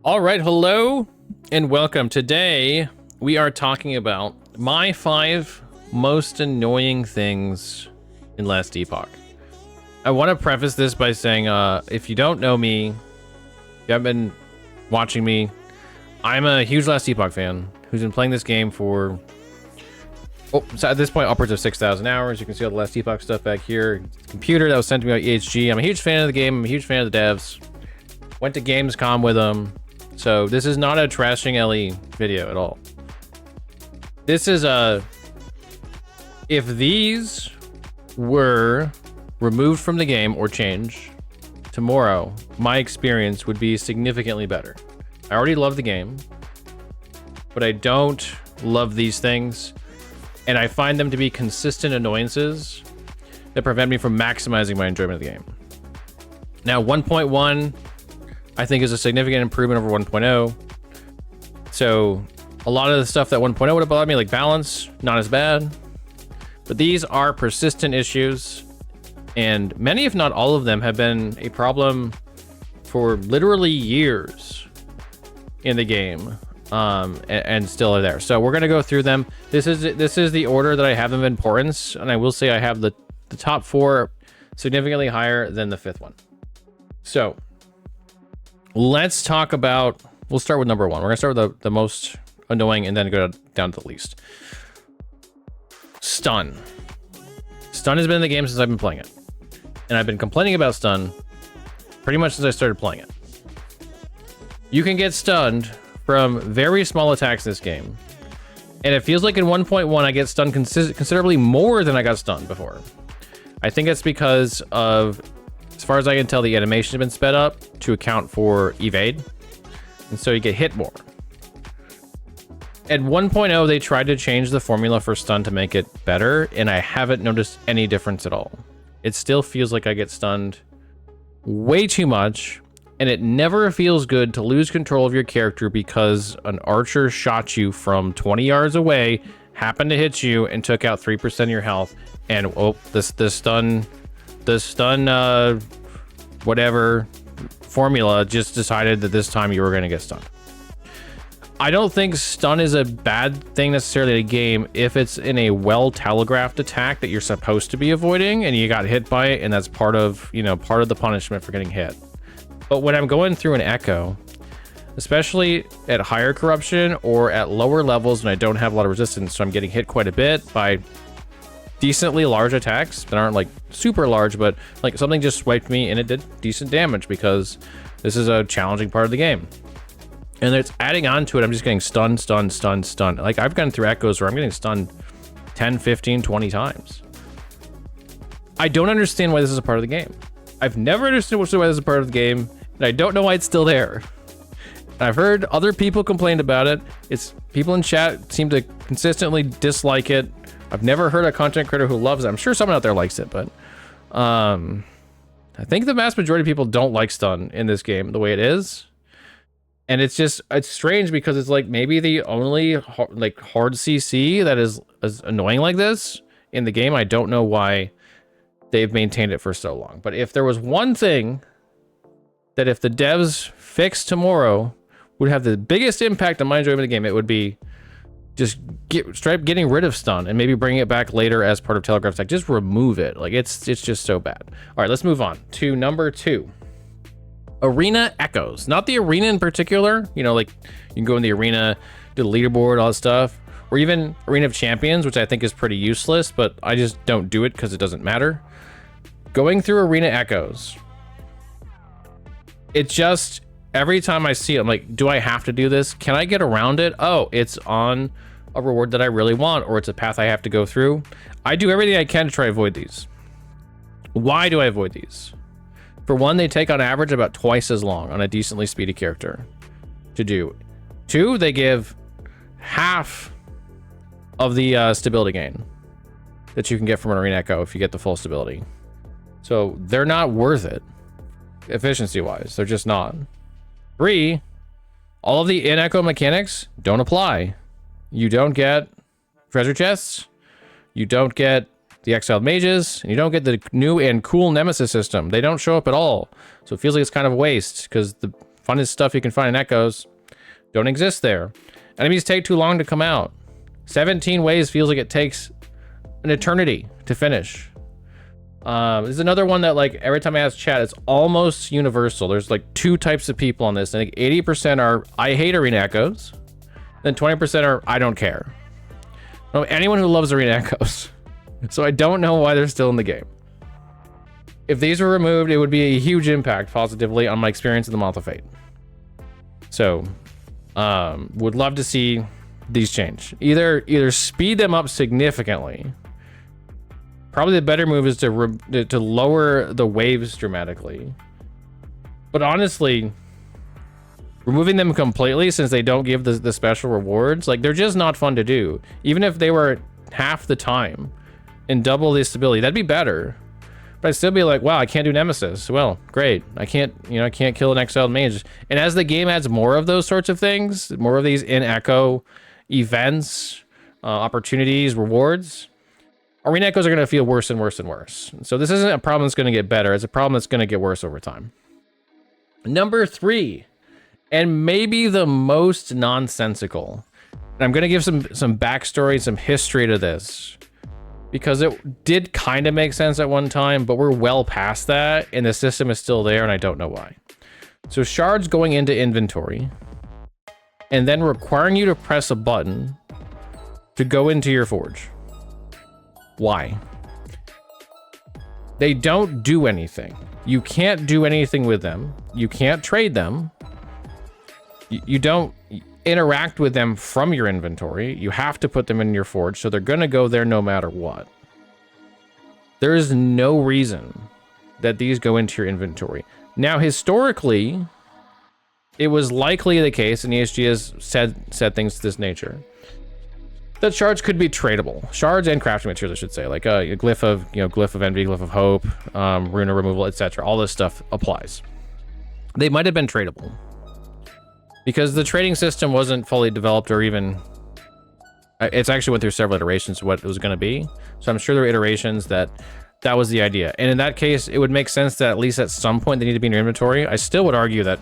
All right, hello and welcome. Today we are talking about my 5 most annoying things in Last Epoch. I want to preface this by saying, if you don't know me, if you haven't been watching me, I'm a huge Last Epoch fan who's been playing this game for, so at this point, upwards of 6,000 hours. You can see all the Last Epoch stuff back here. Computer that was sent to me by EHG. I'm a huge fan of the game. I'm a huge fan of the devs. Went to Gamescom with them. So this is not a trashing LE video at all. This is if these were removed from the game or changed tomorrow, my experience would be significantly better. I already love the game, but I don't love these things, and I find them to be consistent annoyances that prevent me from maximizing my enjoyment of the game. Now, 1.1 I think is a significant improvement over 1.0. So a lot of the stuff that 1.0 would have bothered me, like balance, not as bad. But these are persistent issues, and many, if not all of them, have been a problem for literally years in the game, and still are there. So we're gonna go through them. This is the order that I have them of importance, and I will say I have the top 4 significantly higher than the 5th one. So let's talk about, we'll start with number 1. We're gonna start with the most annoying and then go down to the least. Stun. Stun has been in the game since I've been playing it. And I've been complaining about stun pretty much since I started playing it. You can get stunned from very small attacks in this game. And it feels like in 1.1 I get stunned considerably more than I got stunned before. I think it's because of, as far as I can tell, the animation has been sped up to account for evade. And so you get hit more. At 1.0, they tried to change the formula for stun to make it better, and I haven't noticed any difference at all. It still feels like I get stunned way too much, and it never feels good to lose control of your character because an archer shot you from 20 yards away, happened to hit you, and took out 3% of your health, and the stun whatever formula just decided that this time you were going to get stunned. I don't think stun is a bad thing necessarily in a game if it's in a well telegraphed attack that you're supposed to be avoiding and you got hit by it, and that's part of the punishment for getting hit. But when I'm going through an echo, especially at higher corruption or at lower levels and I don't have a lot of resistance, so I'm getting hit quite a bit by decently large attacks that aren't like super large, but like something just swiped me and it did decent damage because this is a challenging part of the game. And it's adding on to it, I'm just getting stunned. Like I've gone through echoes where I'm getting stunned 10, 15, 20 times. I don't understand why this is a part of the game. I've never understood why this is a part of the game, and I don't know why it's still there. I've heard other people complain about it. It's people in chat seem to consistently dislike it. I've never heard a content creator who loves it. I'm sure someone out there likes it, but I think the vast majority of people don't like stun in this game the way it is. And it's strange because it's like maybe the only hard CC that is annoying like this in the game. I don't know why they've maintained it for so long. But if there was one thing that if the devs fixed tomorrow would have the biggest impact on my enjoyment of the game, it would be just getting rid of stun and maybe bringing it back later as part of telegraph attack. Just remove it. Like it's just so bad. All right, let's move on to number 2. Arena echoes. Not the arena in particular. You know, like you can go in the arena, do the leaderboard, all that stuff, or even Arena of Champions, which I think is pretty useless, but I just don't do it because it doesn't matter. Going through arena echoes, it just, every time I see it, I'm like, do I have to do this? Can I get around it? Oh, it's on a reward that I really want, or it's a path I have to go through. I do everything I can to try to avoid these. Why do I avoid these? For one, they take on average about twice as long on a decently speedy character to do. 2, they give half of the stability gain that you can get from an arena echo if you get the full stability. So they're not worth it efficiency wise. They're just not. 3, all of the in-echo mechanics don't apply. You don't get treasure chests. You don't get the exiled mages, and you don't get the new and cool nemesis system. They don't show up at all. So it feels like it's kind of a waste because funnest stuff you can find in Echoes don't exist there. Enemies take too long to come out. 17 waves feels like it takes an eternity to finish. There's another one that, like, every time I ask chat, it's almost universal. There's like 2 types of people on this. I think 80% are I hate Arena Echoes, then 20% are I don't care. No, anyone who loves Arena Echoes. So I don't know why they're still in the game. If these were removed, it would be a huge impact positively on my experience in the Month of Fate. So, would love to see these change. Either speed them up significantly. Probably the better move is to lower the waves dramatically. But honestly, removing them completely, since they don't give the special rewards, like, they're just not fun to do. Even if they were half the time and double the stability, that'd be better. But I'd still be like, wow, I can't do Nemesis. Well, great. I can't kill an exiled mage. And as the game adds more of those sorts of things, more of these in Echo events, opportunities, rewards, Arena Echoes are going to feel worse and worse and worse. So this isn't a problem that's going to get better. It's a problem that's going to get worse over time. Number 3, and maybe the most nonsensical. And I'm going to give some backstory, some history to this, because it did kind of make sense at one time, but we're well past that, and the system is still there, and I don't know why. So Shards going into inventory, and then requiring you to press a button to go into your forge. Why? They don't do anything. You can't do anything with them. You can't trade them. You don't interact with them from your inventory. You have to put them in your forge, so they're gonna go there no matter what. There is no reason that these go into your inventory. Now, historically, it was likely the case, and ESG has said things to this nature, that shards could be tradable. Shards and crafting materials, I should say, like a glyph of envy, glyph of hope, runa removal, etc. All this stuff applies. They might have been tradable because the trading system wasn't fully developed, or even it's actually went through several iterations of what it was going to be. So I'm sure there were iterations that was the idea. And in that case, it would make sense that at least at some point they need to be in your inventory. I still would argue that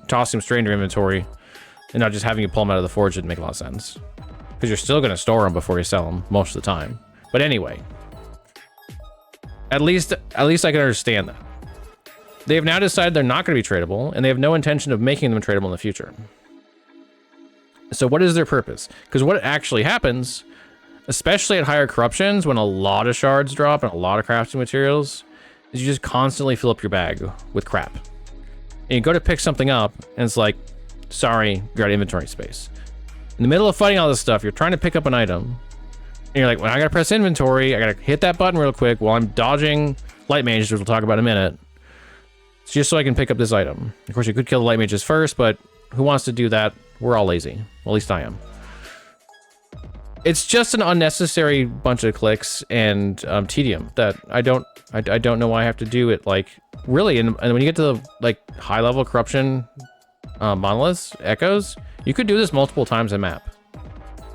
tossing them straight in your inventory and not just having you pull them out of the forge would make a lot of sense, because you're still going to store them before you sell them most of the time. But anyway, at least I can understand that. They have now decided they're not going to be tradable, and they have no intention of making them tradable in the future. So what is their purpose? Because what actually happens, especially at higher corruptions, when a lot of shards drop and a lot of crafting materials, is you just constantly fill up your bag with crap. And you go to pick something up, and it's like, sorry, you're out of inventory space. In the middle of fighting all this stuff, you're trying to pick up an item, and you're like, well, I gotta press inventory, I gotta hit that button real quick while I'm dodging light mages, which we'll talk about in a minute. It's just so I can pick up this item. Of course, you could kill the light mages first, but who wants to do that? We're all lazy. Well, at least I am. It's just an unnecessary bunch of clicks and tedium that I don't know why I have to do it. Like, really, and when you get to the like high level corruption monoliths, echoes, you could do this multiple times a map.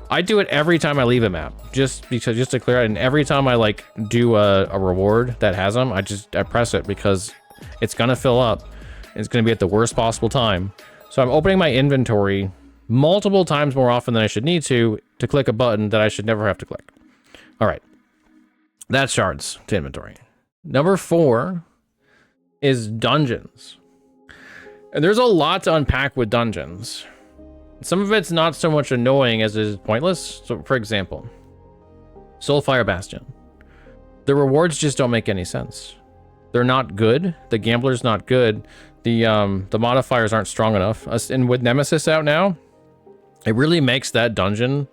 I do it every time I leave a map, just to clear out. And every time I like do a reward that has them, I press it because it's gonna fill up. It's gonna be at the worst possible time. So I'm opening my inventory multiple times more often than I should need to click a button that I should never have to click. All right, that's shards to inventory. Number 4 is dungeons. And there's a lot to unpack with dungeons. Some of it's not so much annoying as it is pointless. So for example, Soulfire Bastion. The rewards just don't make any sense. They're not good. The gambler's not good. The modifiers aren't strong enough. And with Nemesis out now, it really makes that dungeon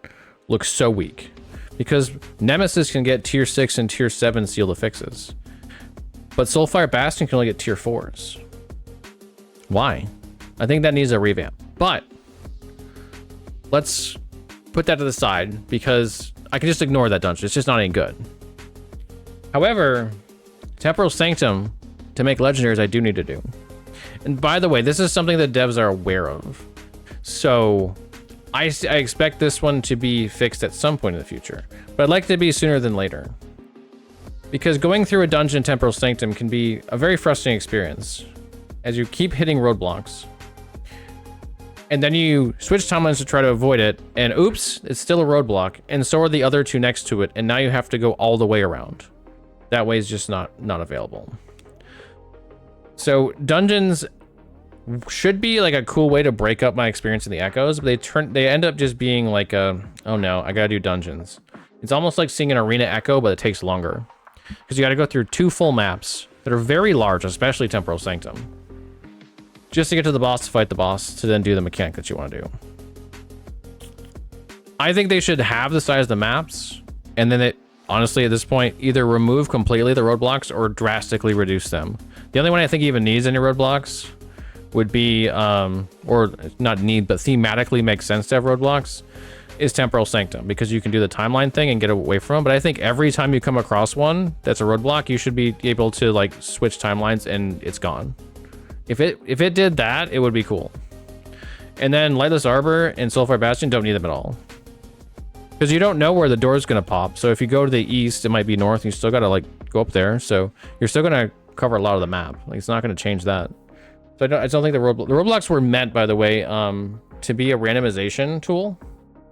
look so weak, because Nemesis can get tier 6 and tier 7 seal the fixes, but Soulfire Bastion can only get tier 4s. Why? I think that needs a revamp, but let's put that to the side because I can just ignore that dungeon. It's just not any good. However, Temporal Sanctum to make legendaries I do need to do. And by the way, this is something that devs are aware of. So I expect this one to be fixed at some point in the future, but I'd like it to be sooner than later. Because going through a dungeon Temporal Sanctum can be a very frustrating experience as you keep hitting roadblocks. And then you switch timelines to try to avoid it, and oops, it's still a roadblock, and so are the other two next to it, and now you have to go all the way around. That way is just not available. So dungeons should be like a cool way to break up my experience in the echoes, but they end up just being like a, oh no, I gotta do dungeons. It's almost like seeing an arena echo, but it takes longer. Because you gotta go through 2 full maps that are very large, especially Temporal Sanctum. Just to get to the boss, to fight the boss, to then do the mechanic that you want to do. I think they should have the size of the maps, and then it, honestly, at this point, either remove completely the roadblocks or drastically reduce them. The only one I think even needs any roadblocks would be, or not need, but thematically makes sense to have roadblocks, is Temporal Sanctum, because you can do the timeline thing and get away from them. But I think every time you come across one that's a roadblock, you should be able to like switch timelines and it's gone. If it did that, it would be cool. And then Lightless Arbor and Soulfire Bastion don't need them at all. Because you don't know where the door is going to pop. So if you go to the east, it might be north. You still got to like go up there. So you're still going to cover a lot of the map. Like it's not going to change that. So I don't think the roadblocks were meant, by the way, to be a randomization tool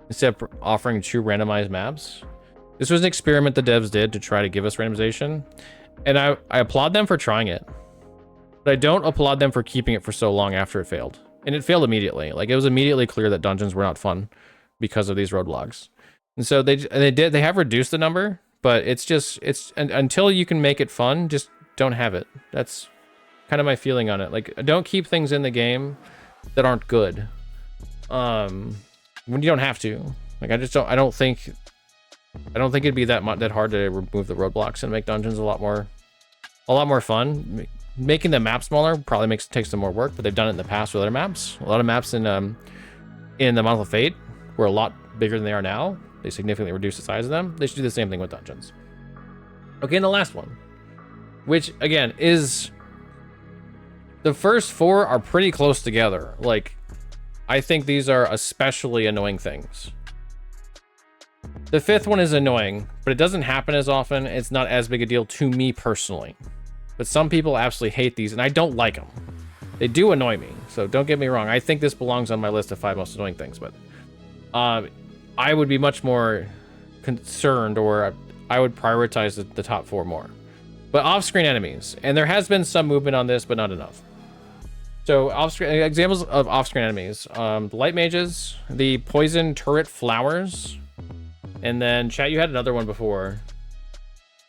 instead of offering true randomized maps. This was an experiment the devs did to try to give us randomization. And I applaud them for trying it. But I don't applaud them for keeping it for so long after it failed. And it failed immediately. Like it was immediately clear that dungeons were not fun because of these roadblocks. And so they have reduced the number, but it's until you can make it fun, just don't have it. That's kind of my feeling on it. Like don't keep things in the game that aren't good. When you don't have to. Like I don't think it'd be that hard to remove the roadblocks and make dungeons a lot more fun. Making the map smaller probably takes some more work, but they've done it in the past with other maps. A lot of maps in the Month of Fate were a lot bigger than they are now. They significantly reduced the size of them. They should do the same thing with dungeons. Okay, and the last one, which again is the first 4 are pretty close together. Like, I think these are especially annoying things. The 5th one is annoying, but it doesn't happen as often. It's not as big a deal to me personally. But some people absolutely hate these, and I don't like them. They do annoy me, so don't get me wrong. I think this belongs on my list of 5 most annoying things, but I would be much more concerned, or I would prioritize the top 4 more. But off-screen enemies, and there has been some movement on this, but not enough. So examples of off-screen enemies: the light mages, the poison turret flowers, and then chat. You had another one before.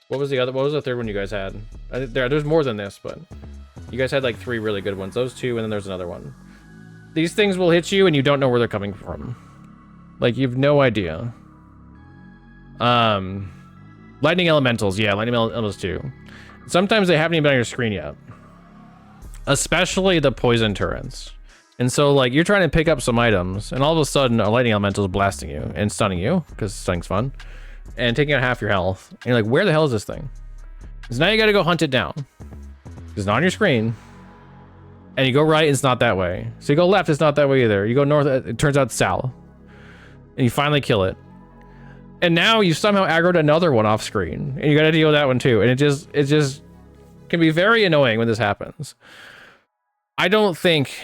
What was the 3rd one you guys had? There's more than this, but you guys had like 3 really good ones. Those 2, and then there's another one. These things will hit you, and you don't know where they're coming from. Like you've no idea. Lightning elementals, yeah, lightning elementals too. Sometimes they haven't even been on your screen yet. Especially the poison turrets. And so like you're trying to pick up some items, and all of a sudden a lightning elemental is blasting you and stunning you, because stunning's fun, and taking out half your health. And you're like, where the hell is this thing? So now you got to go hunt it down. It's not on your screen. And you go right, it's not that way. So you go left, it's not that way either. You go north, it turns out it's south. And you finally kill it. And now you somehow aggroed another one off screen, and you got to deal with that one too. And it just can be very annoying when this happens. I don't think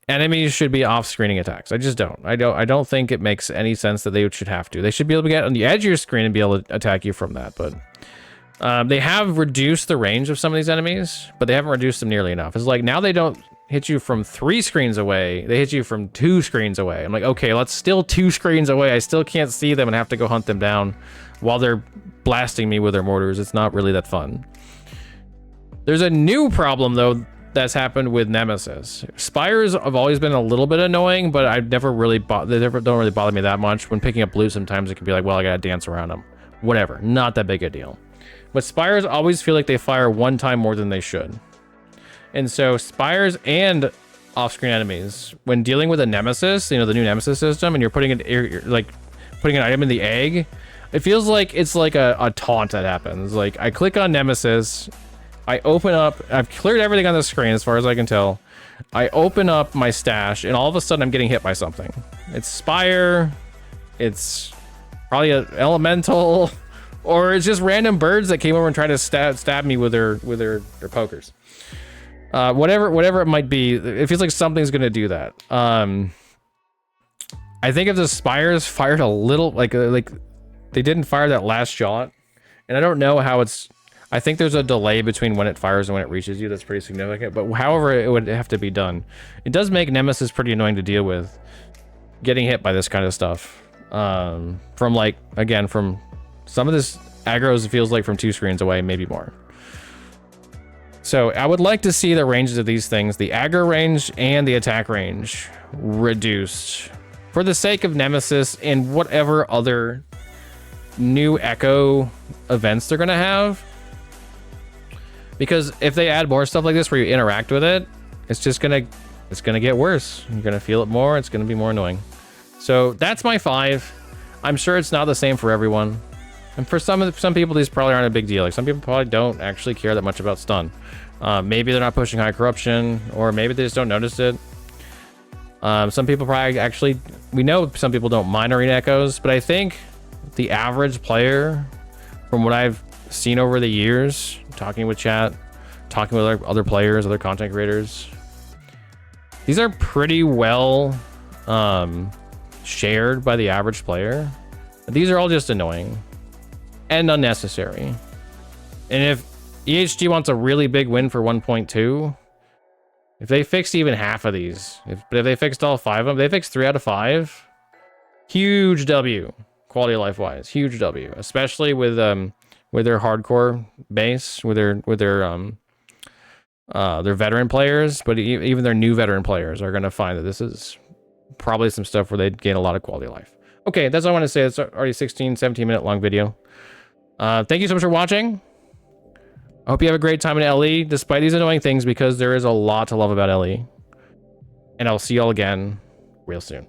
enemies should be off-screening attacks. I just don't. I don't think it makes any sense that they should have to. They should be able to get on the edge of your screen and be able to attack you from that. But they have reduced the range of some of these enemies, but they haven't reduced them nearly enough. It's like now they don't hit you from 3 screens away. They hit you from 2 screens away. I'm like, okay, let's still 2 screens away. I still can't see them and have to go hunt them down while they're blasting me with their mortars. It's not really that fun. There's a new problem though that's happened with Nemesis. Spires have always been a little bit annoying, but I've never really they don't really bother me that much. When picking up loot, sometimes it can be like, well, I gotta dance around them. Whatever, not that big a deal. But Spires always feel like they fire 1 time more than they should. And so Spires and off-screen enemies, when dealing with a Nemesis, you know, the new Nemesis system, and you're putting putting an item in the egg, it feels like it's like a taunt that happens. Like I click on Nemesis, I open up, I've cleared everything on the screen as far as I can tell. I open up my stash, and all of a sudden I'm getting hit by something. It's Spire, it's probably an elemental, or it's just random birds that came over and tried to stab me with their pokers. Whatever it might be, it feels like something's gonna do that. I think if the Spires fired a little, like they didn't fire that last shot, and I don't know how it's, I think there's a delay between when it fires and when it reaches you that's pretty significant, but however it would have to be done. It does make Nemesis pretty annoying to deal with, getting hit by this kind of stuff. From like, again, from some of this aggro's, it feels like from 2 screens away, maybe more. So I would like to see the ranges of these things, the aggro range and the attack range, reduced for the sake of Nemesis and whatever other new Echo events they're gonna have. Because if they add more stuff like this where you interact with it, it's gonna get worse. You're gonna feel it more. It's gonna be more annoying. So that's my 5. I'm sure it's not the same for everyone. And for some people, these probably aren't a big deal. Like some people probably don't actually care that much about stun. Maybe they're not pushing high corruption, or maybe they just don't notice it. Some people probably actually, we know some people don't mind arena echoes, but I think the average player, from what I've seen over the years, talking with chat, talking with other players, other content creators, these are pretty well shared by the average player. These are all just annoying and unnecessary. And if EHG wants a really big win for 1.2, if they fixed even half of these, if they fixed all 5 of them, they fixed 3 out of 5, huge W, quality of life wise, huge W, especially with their hardcore base, with their veteran players, but even their new veteran players are going to find that this is probably some stuff where they'd gain a lot of quality of life. Okay, that's all I want to say. It's already 17 minute long video. Thank you so much for watching. I hope you have a great time in LE, despite these annoying things, because there is a lot to love about LE. And I'll see y'all again real soon.